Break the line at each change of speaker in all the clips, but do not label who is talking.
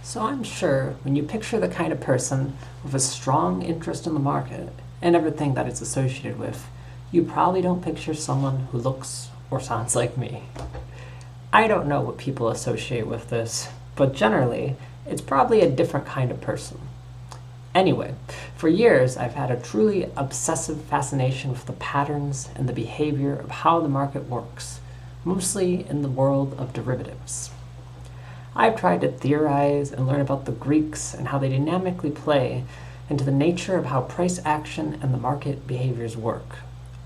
So I'm sure when you picture the kind of person with a strong interest in the market and everything that it's associated with, you probably don't picture someone who looks or sounds like me. I don't know what people associate with this, but generally, it's probably a different kind of person. Anyway, for years I've had a truly obsessive fascination with the patterns and the behavior of how the market works, mostly in the world of derivatives. I've tried to theorize and learn about the Greeks and how they dynamically play into the nature of how price action and the market behaviors work.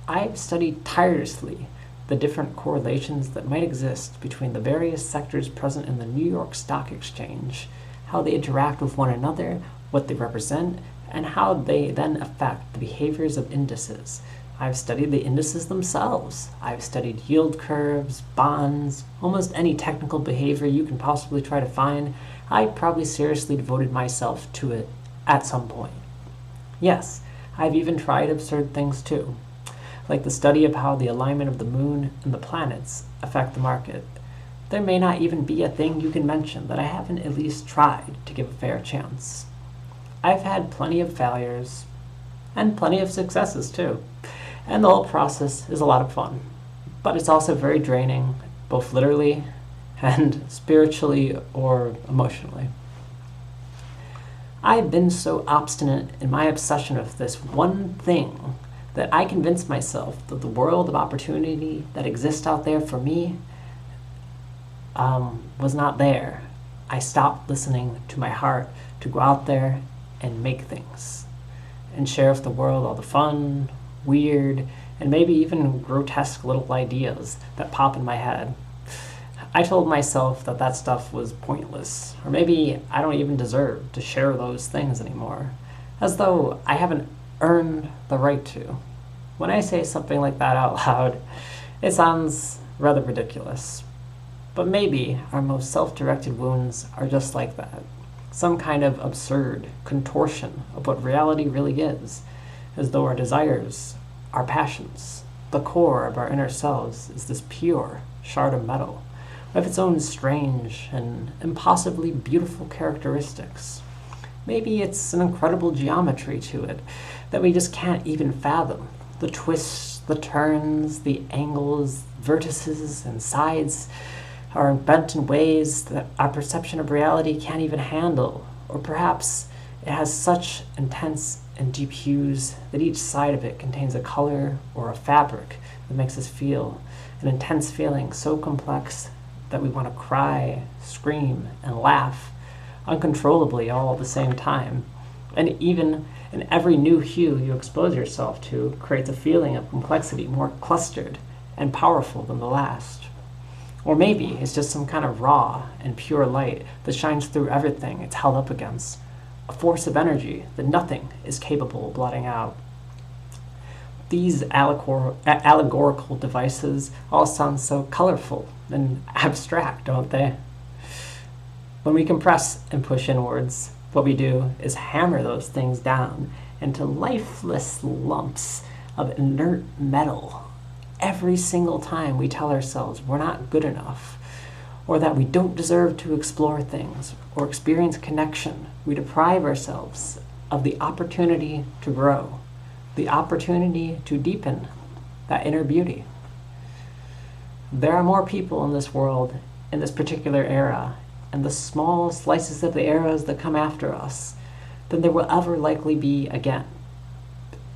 I've studied tirelessly the different correlations that might exist between the various sectors present in the New York Stock Exchange, how they interact with one another, what they represent, and how they then affect the behaviors of indices. I've studied the indices themselves. I've studied yield curves, bonds, almost any technical behavior you can possibly try to find. I probably seriously devoted myself to it at some point. Yes, I've even tried absurd things too, like the study of how the alignment of the moon and the planets affect the market. There may not even be a thing you can mention that I haven't at least tried to give a fair chance. I've had plenty of failures, and plenty of successes too. And the whole process is a lot of fun. But it's also very draining, both literally and spiritually or emotionally. I've been so obstinate in my obsession with this one thing that I convinced myself that the world of opportunity that exists out there for me was not there. I stopped listening to my heart to go out there and make things and share with the world all the fun, weird, and maybe even grotesque little ideas that pop in my head. I told myself that that stuff was pointless, or maybe I don't even deserve to share those things anymore, as though I haven't earned the right to. When I say something like that out loud, it sounds rather ridiculous. But maybe our most self-directed wounds are just like that. Some kind of absurd contortion of what reality really is, as though our desires, our passions, the core of our inner selves is this pure shard of metal, with its own strange and impossibly beautiful characteristics. Maybe it's an incredible geometry to it that we just can't even fathom. The twists, the turns, the angles, vertices, and sides are bent in ways that our perception of reality can't even handle, or perhaps it has such intense and deep hues that each side of it contains a color or a fabric that makes us feel an intense feeling so complex that we want to cry, scream, and laugh uncontrollably all at the same time. And even in every new hue you expose yourself to creates a feeling of complexity more clustered and powerful than the last. Or maybe it's just some kind of raw and pure light that shines through everything it's held up against, a force of energy that nothing is capable of blotting out. These allegorical devices all sound so colorful and abstract, don't they? When we compress and push inwards, what we do is hammer those things down into lifeless lumps of inert metal every single time we tell ourselves we're not good enough, or that we don't deserve to explore things or experience connection. We deprive ourselves of the opportunity to grow, the opportunity to deepen that inner beauty. There are more people in this world, in this particular era, and the small slices of the eras that come after us, than there will ever likely be again.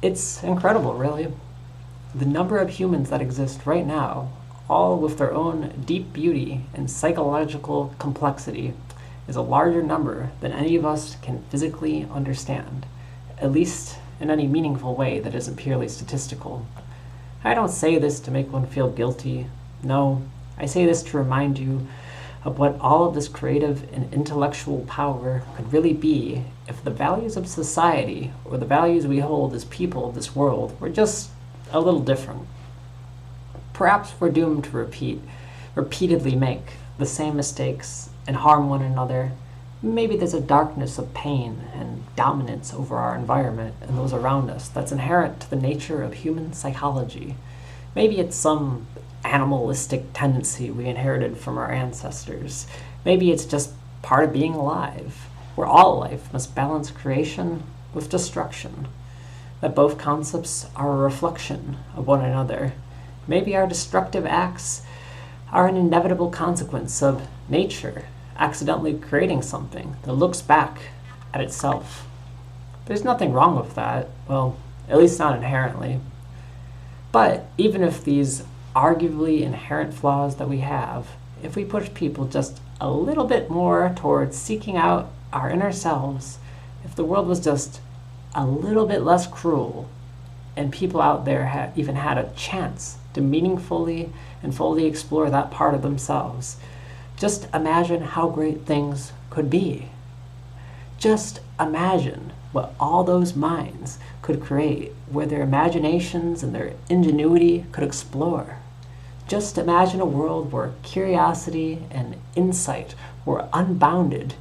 It's incredible, really. The number of humans that exist right now, all with their own deep beauty and psychological complexity, is a larger number than any of us can physically understand, at least in any meaningful way that isn't purely statistical. I don't say this to make one feel guilty. No, I say this to remind you of what all of this creative and intellectual power could really be if the values of society, or the values we hold as people of this world, were just a little different. Perhaps we're doomed to repeatedly make the same mistakes and harm one another. Maybe there's a darkness of pain and dominance over our environment and those around us that's inherent to the nature of human psychology. Maybe it's some animalistic tendency we inherited from our ancestors. Maybe it's just part of being alive, where all life must balance creation with destruction, that both concepts are a reflection of one another. Maybe our destructive acts are an inevitable consequence of nature accidentally creating something that looks back at itself. There's nothing wrong with that, well, at least not inherently. But even if these arguably inherent flaws that we have, if we push people just a little bit more towards seeking out our inner selves, if the world was just a little bit less cruel, and people out there even had a chance to meaningfully and fully explore that part of themselves, just imagine how great things could be. Just imagine what all those minds could create, where their imaginations and their ingenuity could explore. Just imagine a world where curiosity and insight were unbounded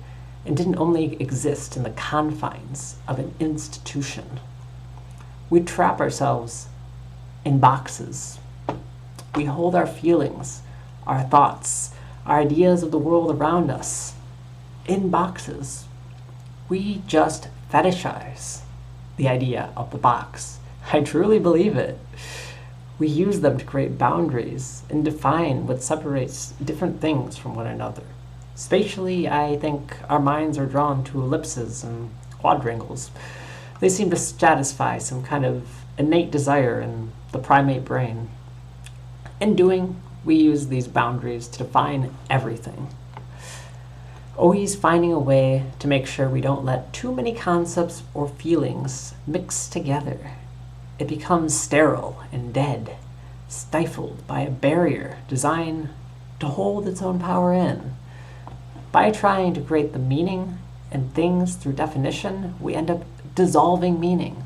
and didn't only exist in the confines of an institution. We trap ourselves in boxes. We hold our feelings, our thoughts, our ideas of the world around us in boxes. We just fetishize the idea of the box. I truly believe it. We use them to create boundaries and define what separates different things from one another. Spatially, I think our minds are drawn to ellipses and quadrangles. They seem to satisfy some kind of innate desire in the primate brain. In doing, we use these boundaries to define everything. Always finding a way to make sure we don't let too many concepts or feelings mix together. It becomes sterile and dead, stifled by a barrier designed to hold its own power in. By trying to create the meaning and things through definition, we end up dissolving meaning.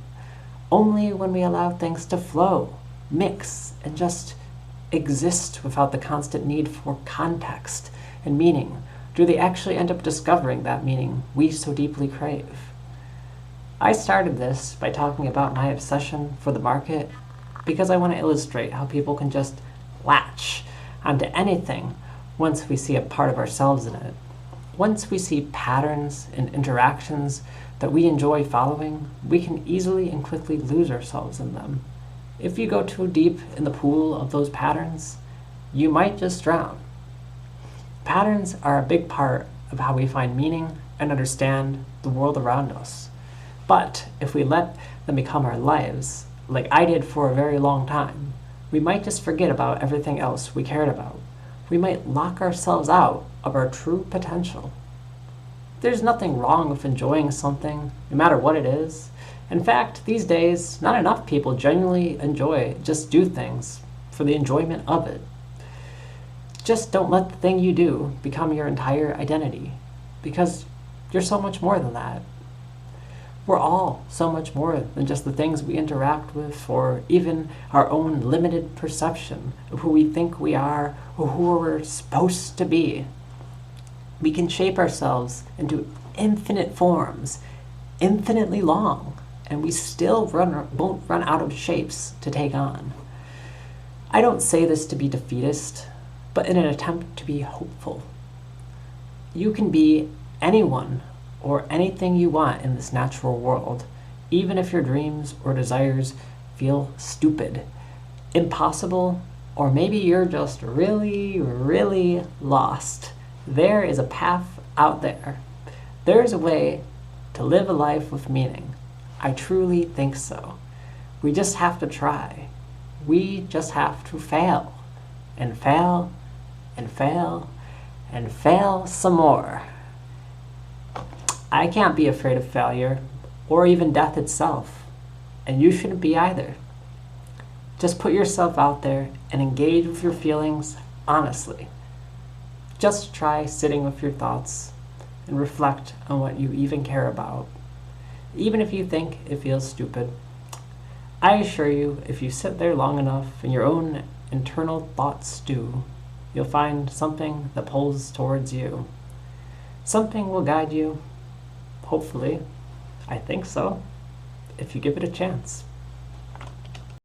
Only when we allow things to flow, mix, and just exist without the constant need for context and meaning do they actually end up discovering that meaning we so deeply crave. I started this by talking about my obsession for the market because I want to illustrate how people can just latch onto anything once we see a part of ourselves in it. Once we see patterns and interactions that we enjoy following, we can easily and quickly lose ourselves in them. If you go too deep in the pool of those patterns, you might just drown. Patterns are a big part of how we find meaning and understand the world around us. But if we let them become our lives, like I did for a very long time, we might just forget about everything else we cared about. We might lock ourselves out of our true potential. There's nothing wrong with enjoying something, no matter what it is. In fact, these days, not enough people genuinely just do things for the enjoyment of it. Just don't let the thing you do become your entire identity, because you're so much more than that. We're all so much more than just the things we interact with, or even our own limited perception of who we think we are or who we're supposed to be. We can shape ourselves into infinite forms, infinitely long, and we still won't run out of shapes to take on. I don't say this to be defeatist, but in an attempt to be hopeful. You can be anyone or anything you want in this natural world, even if your dreams or desires feel stupid, impossible, or maybe you're just really, really lost. There is a path out there. There is a way to live a life with meaning. I truly think so. We just have to try. We just have to fail, and fail, and fail, and fail some more. I can't be afraid of failure, or even death itself, and you shouldn't be either. Just put yourself out there and engage with your feelings honestly. Just try sitting with your thoughts and reflect on what you even care about, even if you think it feels stupid. I assure you, if you sit there long enough and your own internal thoughts stew, you'll find something that pulls towards you. Something will guide you, hopefully. I think so, if you give it a chance.